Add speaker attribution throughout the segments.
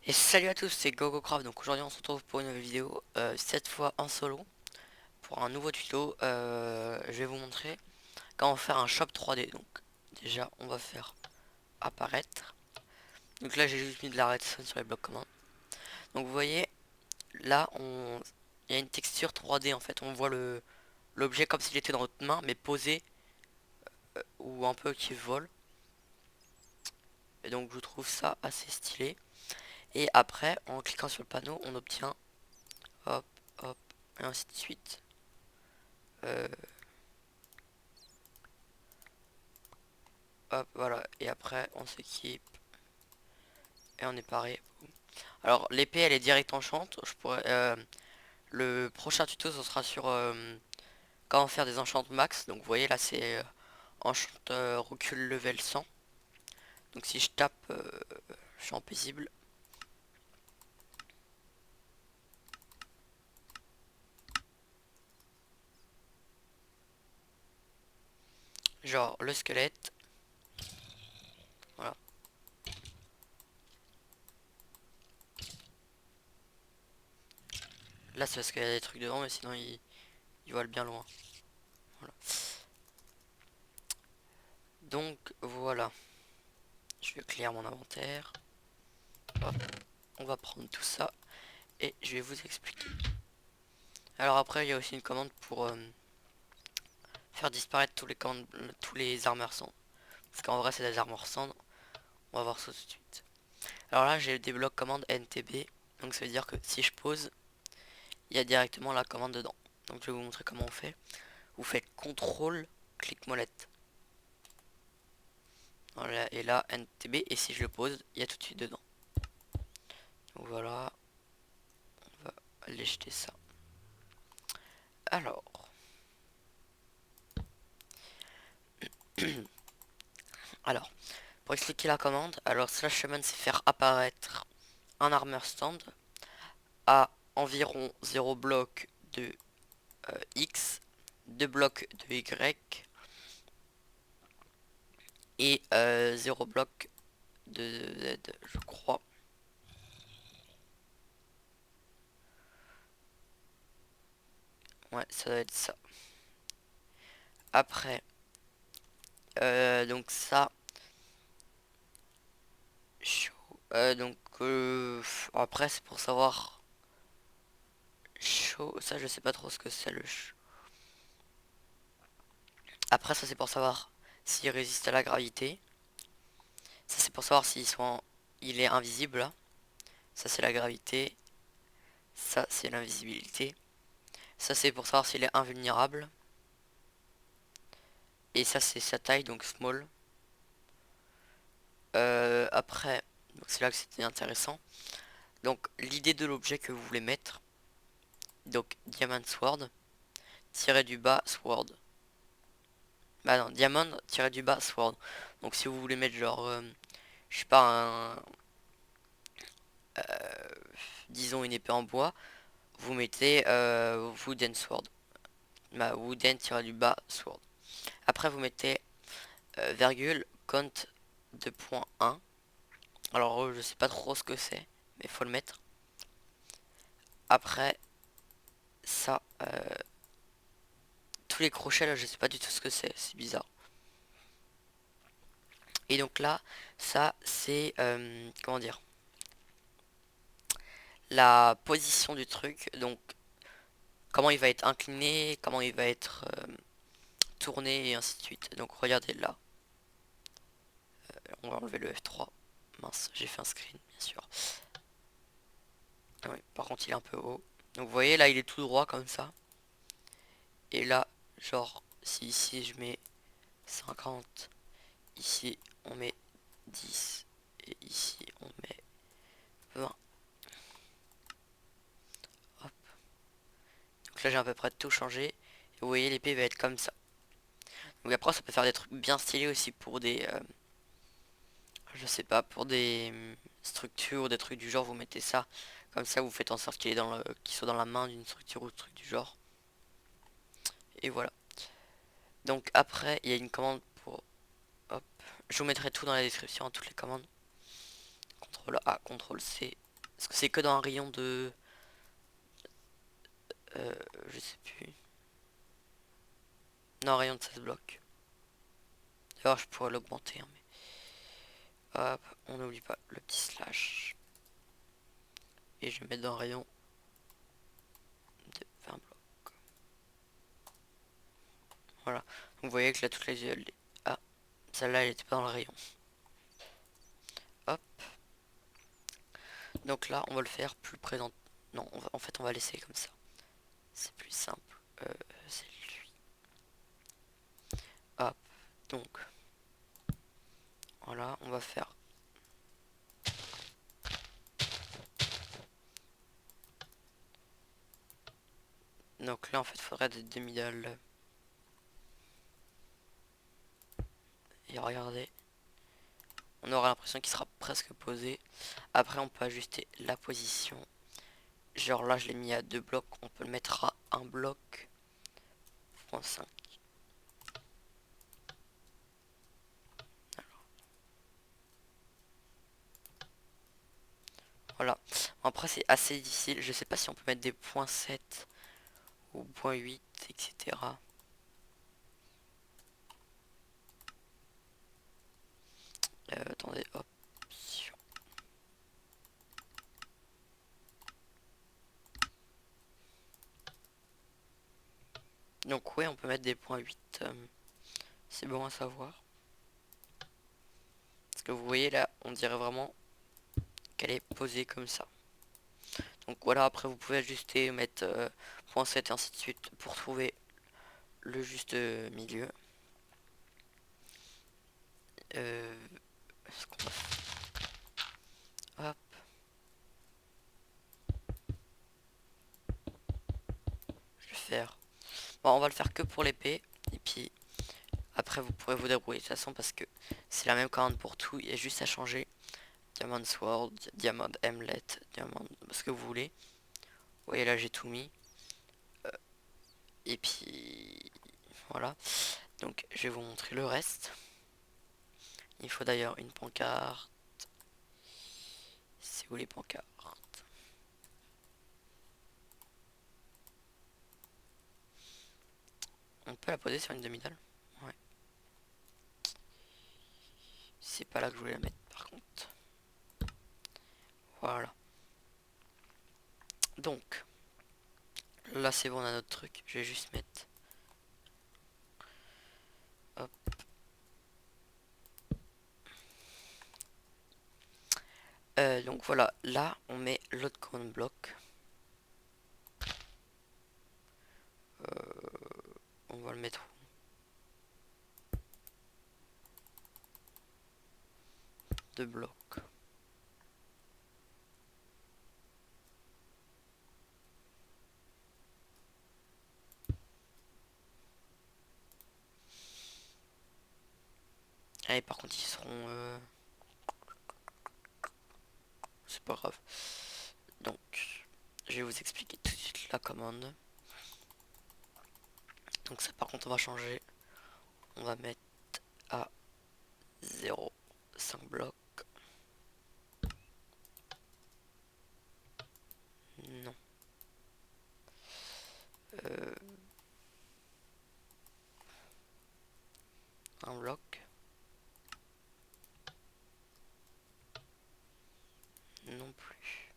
Speaker 1: Et salut à tous, c'est GoGoCraft. Donc aujourd'hui on se retrouve pour une nouvelle vidéo, cette fois en solo, pour un nouveau tuto. Je vais vous montrer comment faire un shop 3D. Donc déjà on va faire apparaître. Donc là j'ai juste mis de la redstone sur les blocs communs. Donc vous voyez, là il y a une texture 3D en fait. On voit l'objet comme s'il était dans notre main, mais posé ou un peu qui vole. Et donc je trouve ça assez stylé. Et après, en cliquant sur le panneau, on obtient hop, hop, et ainsi de suite. Euh, Hop, voilà. Et après, on s'équipe et on est paré. Alors, l'épée, elle est direct enchante. Le prochain tuto, ce sera sur comment faire des enchantes max. Donc, vous voyez, là, c'est enchante recul level 100. Donc, si je tape, je suis en paisible. Genre, le squelette. Voilà. Là, c'est parce qu'il y a des trucs devant, mais sinon, il vole bien loin. Voilà. Donc, voilà. Je vais clear mon inventaire. Hop. On va prendre tout ça. Et je vais vous expliquer. Alors après, il y a aussi une commande pour faire disparaître tous les armures cendres. Parce qu'en vrai, c'est des armures cendres. On va voir ça tout de suite. Alors là, j'ai des blocs commande NTB. Donc ça veut dire que si je pose, il y a directement la commande dedans. Donc je vais vous montrer comment on fait. Vous faites CTRL, clic molette. Voilà, et là, NTB. Et si je le pose, il y a tout de suite dedans. Donc voilà, on va aller jeter ça. Alors, alors, pour expliquer la commande, alors slash summon c'est faire apparaître un armor stand à environ 0 bloc de X, 2 blocs de Y et 0 bloc de Z, je crois. Ouais, ça doit être ça. Après, donc ça, chaud. Après, c'est pour savoir chaud. Ça, je sais pas trop ce que c'est le chaud. Après, ça, c'est pour savoir s'il résiste à la gravité. Ça, c'est pour savoir il est invisible là. Ça, c'est la gravité. Ça, c'est l'invisibilité. Ça, c'est pour savoir s'il est invulnérable. Et ça, c'est sa taille, donc small. Après, donc c'est là que c'était intéressant. Donc, l'idée de l'objet que vous voulez mettre. Donc, diamond sword, tiré du bas sword. Bah non, diamond, tiré du bas sword. Donc, si vous voulez mettre genre, je sais pas, disons une épée en bois, vous mettez wooden sword. Bah, wooden tiré du bas sword. Après, vous mettez virgule count 2.1. Alors, je sais pas trop ce que c'est, mais faut le mettre. Après, ça, tous les crochets là, je sais pas du tout ce que c'est bizarre. Et donc là, ça, c'est, comment dire, la position du truc. Donc, comment il va être incliné, comment il va être tourné, et ainsi de suite. Donc, regardez là. On va enlever le F3. Mince, j'ai fait un screen, bien sûr. Ah oui, par contre, il est un peu haut. Donc, vous voyez, là, il est tout droit comme ça. Et là, genre, si ici je mets 50, ici on met 10, et ici on met 20. Hop. Donc là, j'ai à peu près tout changé. Et vous voyez, l'épée va être comme ça. Donc après, ça peut faire des trucs bien stylés aussi pour des, je sais pas, pour des structures, des trucs du genre. Vous mettez ça comme ça, vous faites en sorte qu'il soit dans la main d'une structure ou de truc du genre. Et voilà. Donc après, il y a une commande pour, hop, je vous mettrai tout dans la description, toutes les commandes. CTRL A, CTRL C. Parce que c'est que dans un rayon de... je sais plus. Dans un rayon de 16 blocs. D'ailleurs, je pourrais l'augmenter, hein, mais... Hop, on n'oublie pas le petit slash. Et je vais mettre dans un rayon de 20 blocs. Voilà. Donc, vous voyez que là, toutes les... Ah, celle-là, elle était pas dans le rayon. Hop. Donc là, on va le faire plus présent. Non, en fait, on va laisser comme ça. C'est plus simple. C'est lui. Hop. Donc, voilà, on va faire... Donc là, en fait, il faudrait des demi-dalles. Et regardez, on aura l'impression qu'il sera presque posé. Après, on peut ajuster la position. Genre là, je l'ai mis à 2 blocs. On peut le mettre à 1 bloc. Point 5. Voilà. Après, c'est assez difficile. Je sais pas si on peut mettre des points 7 ou point 8, etc. Attendez, hop. Donc ouais, on peut mettre des points 8. C'est bon à savoir. Parce que vous voyez là, on dirait vraiment qu'elle est posée comme ça. Donc voilà, après vous pouvez ajuster, mettre point 7 et ainsi de suite pour trouver le juste milieu. Ce qu'on va... Hop. Je vais faire... Bon, on va le faire que pour l'épée. Et puis après vous pourrez vous débrouiller de toute façon parce que c'est la même commande pour tout. Il y a juste à changer Diamond Sword, Diamond Hamlet, Diamond... ce que vous voulez. Vous voyez là j'ai tout mis. Et puis voilà. Donc je vais vous montrer le reste. Il faut d'ailleurs une pancarte. C'est où les pancartes? On peut la poser sur une demi-dalle. Ouais. C'est pas là que je voulais la mettre par contre. Voilà. Donc, là c'est bon, on a notre truc. Je vais juste mettre... Hop. Donc voilà, là on met l'autre command block. On va le mettre où? Deux blocs. Allez, par contre ils seront... C'est pas grave. Donc, je vais vous expliquer tout de suite la commande. Donc ça par contre on va changer. On va mettre à 0, 5 blocs. Non. Euh, un bloc. Non plus.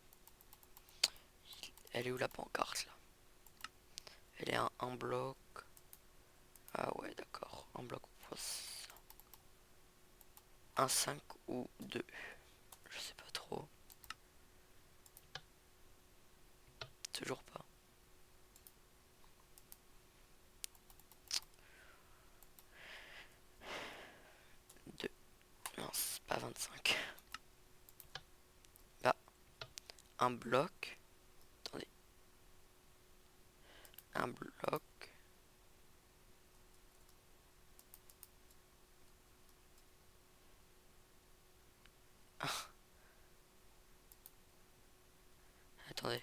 Speaker 1: Elle est où la pancarte là? Elle est un bloc. Ah ouais d'accord. Un bloc pour ça. Un 5 ou 2. Je sais pas trop. Toujours pas. 2. Non, c'est pas 25. Bah, un bloc. Attendez. Un bloc. Attendez.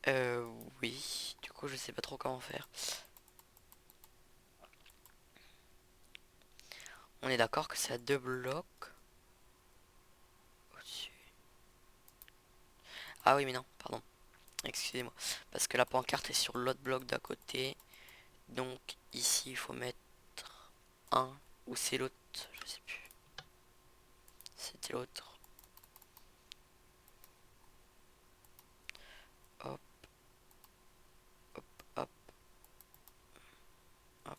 Speaker 1: Euh, oui. Du coup je sais pas trop comment faire. On est d'accord que c'est à 2 blocs au-dessus. Ah oui mais non, pardon. Excusez-moi. Parce que la pancarte est sur l'autre bloc d'à côté. Donc ici il faut mettre un. Ou c'est l'autre, je sais plus. C'était l'autre. Hop, hop, hop, hop.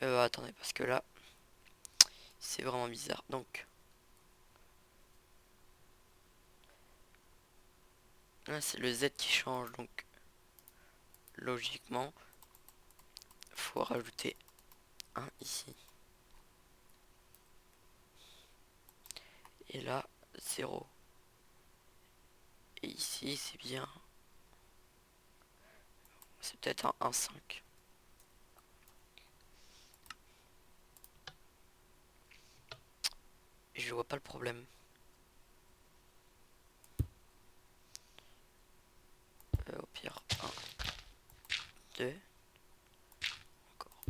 Speaker 1: Attendez, parce que là, c'est vraiment bizarre. Donc, là, c'est le Z qui change. Donc, logiquement, faut rajouter un ici. Et là, 0. Et ici, c'est bien. C'est peut-être un 1,5. Et je vois pas le problème. Au pire, 1, 2. Encore.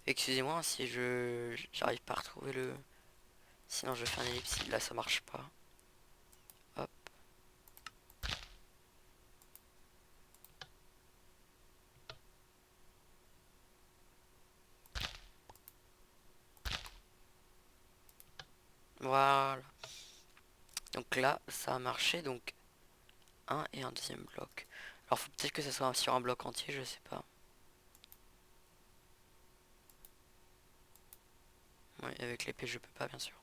Speaker 1: Excusez-moi si j'arrive pas à retrouver le... Sinon, je fais un ellipse. Là, ça marche pas. Hop. Voilà. Donc là, ça a marché. Donc, un et un deuxième bloc. Alors, faut peut-être que ça soit sur un bloc entier, je sais pas. Ouais, avec l'épée, je peux pas, bien sûr.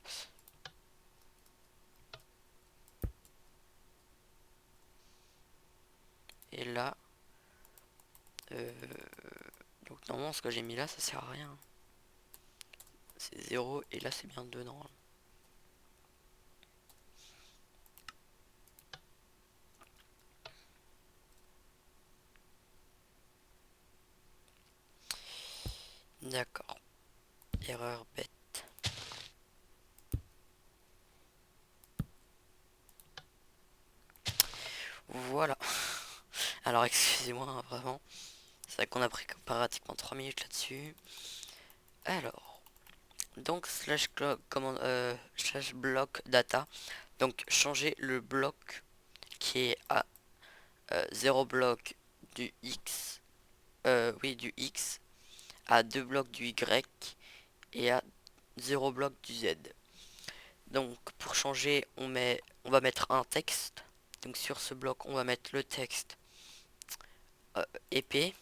Speaker 1: Et là, euh, donc normalement, ce que j'ai mis là, ça sert à rien. C'est 0 et là, c'est bien 2 normalement. D'accord. Erreur bête. Voilà. Alors, excusez-moi, hein, vraiment. C'est vrai qu'on a pris pratiquement 3 minutes là-dessus. Alors, donc slash bloc data. Donc, changer le bloc qui est à 0 bloc du X. Oui, du X. À 2 blocs du Y. Et à 0 bloc du Z. Donc, pour changer, on va mettre un texte. Donc, sur ce bloc, on va mettre le texte épée.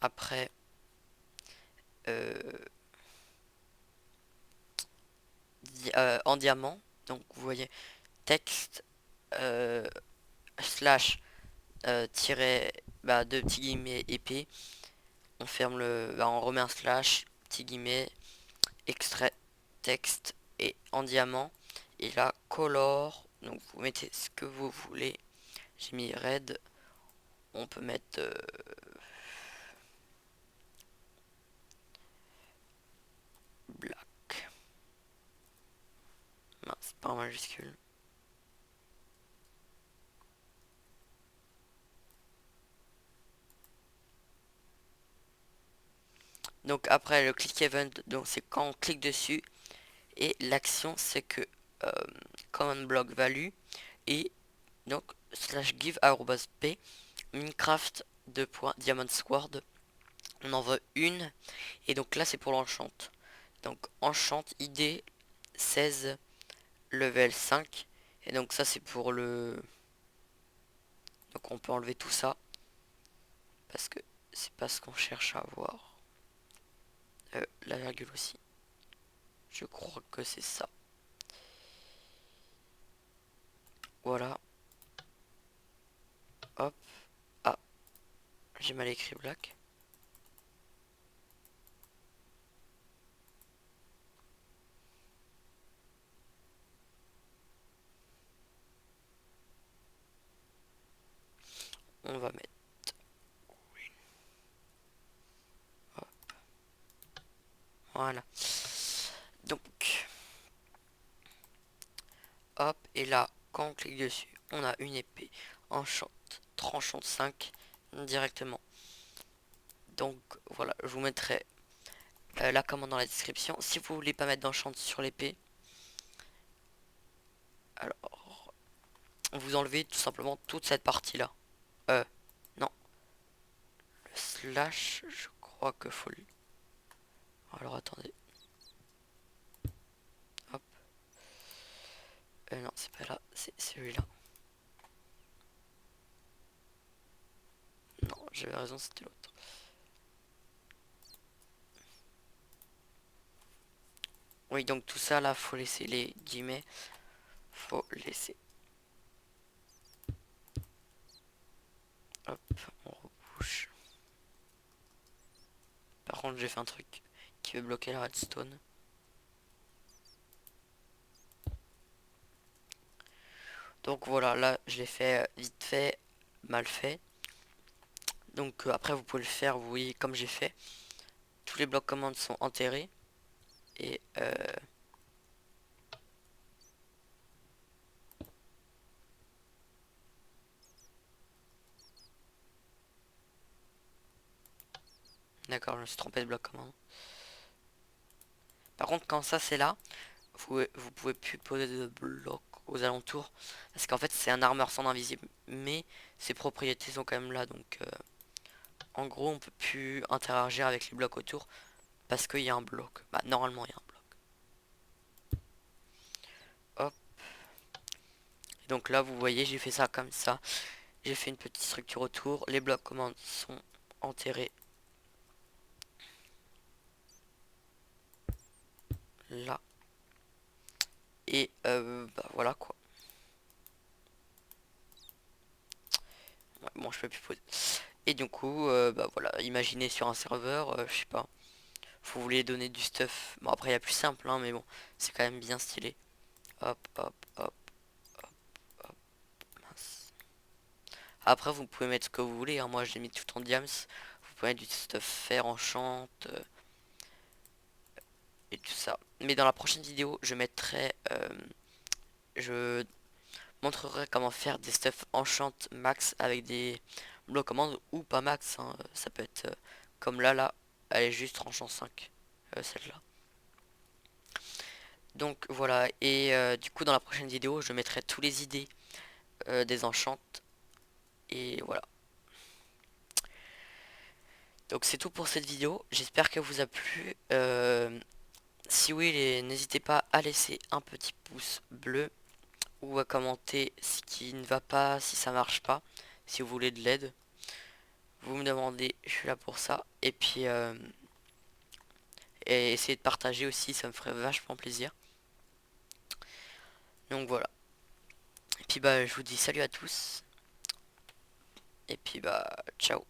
Speaker 1: Après, euh, en diamant. Donc vous voyez texte slash tiret deux petits guillemets épée. On ferme on remet un slash petit guillemets extrait texte et en diamant. Et là color. Donc vous mettez ce que vous voulez. J'ai mis red. On peut mettre black. Mince, pas en majuscule. Donc après le click event, donc c'est quand on clique dessus et l'action c'est que euh, command block value et donc slash give p Minecraft Diamond Sword. On en veut une et donc là c'est pour l'enchant. Donc enchant ID 16 level 5 et donc ça c'est pour le, donc on peut enlever tout ça parce que c'est pas ce qu'on cherche à avoir. La virgule aussi, je crois que c'est ça. Voilà, hop. Ah, j'ai mal écrit black. On va mettre Voilà. Donc, hop, et là, quand on clique dessus, on a une épée enchante, tranchante 5 directement. Donc voilà, je vous mettrai la commande dans la description. Si vous voulez pas mettre d'enchant sur l'épée, alors vous enlevez tout simplement toute cette partie là. Non, le slash, je crois que faut le... Alors attendez, hop, non c'est pas là, c'est celui-là. Non, j'avais raison, c'était l'autre. Oui, donc tout ça là, faut laisser les guillemets, faut laisser. Hop, on rebouche. Par contre, j'ai fait un truc qui veut bloquer la redstone. Donc voilà, là je l'ai fait vite fait, mal fait. Donc après vous pouvez le faire, vous voyez comme j'ai fait. Tous les blocs commandes sont enterrés. Et d'accord, je me suis trompé de bloc commande. Par contre quand ça c'est là, vous pouvez plus poser de blocs aux alentours. Parce qu'en fait c'est un armeur sans invisible. Mais ses propriétés sont quand même là. Donc en gros on peut plus interagir avec les blocs autour. Parce qu'il y a un bloc. Bah normalement il y a un bloc. Hop. Et donc là vous voyez j'ai fait ça comme ça. J'ai fait une petite structure autour. Les blocs commandes sont enterrés là. Et bah voilà quoi. Ouais, bon je peux plus poser. Et du coup bah voilà, imaginez sur un serveur, je sais pas. Vous voulez donner du stuff. Bon après il y a plus simple hein, mais bon, c'est quand même bien stylé. Hop, hop, hop, hop, mince. Après vous pouvez mettre ce que vous voulez, hein. Moi j'ai mis tout en diams. Vous pouvez mettre du stuff fer, enchant et tout ça. Mais dans la prochaine vidéo, je mettrai je montrerai comment faire des stuff enchant max avec des blocs commandes ou pas max, hein. Ça peut être comme là, elle est juste enchant 5, celle-là. Donc voilà, et du coup dans la prochaine vidéo, je mettrai tous les idées des enchantes. Et voilà. Donc c'est tout pour cette vidéo. J'espère qu'elle vous a plu. Si oui, n'hésitez pas à laisser un petit pouce bleu ou à commenter ce qui ne va pas, si ça marche pas, si vous voulez de l'aide. Vous me demandez, je suis là pour ça. Et essayez de partager aussi, ça me ferait vachement plaisir. Donc voilà. Et puis bah je vous dis salut à tous. Et puis bah ciao.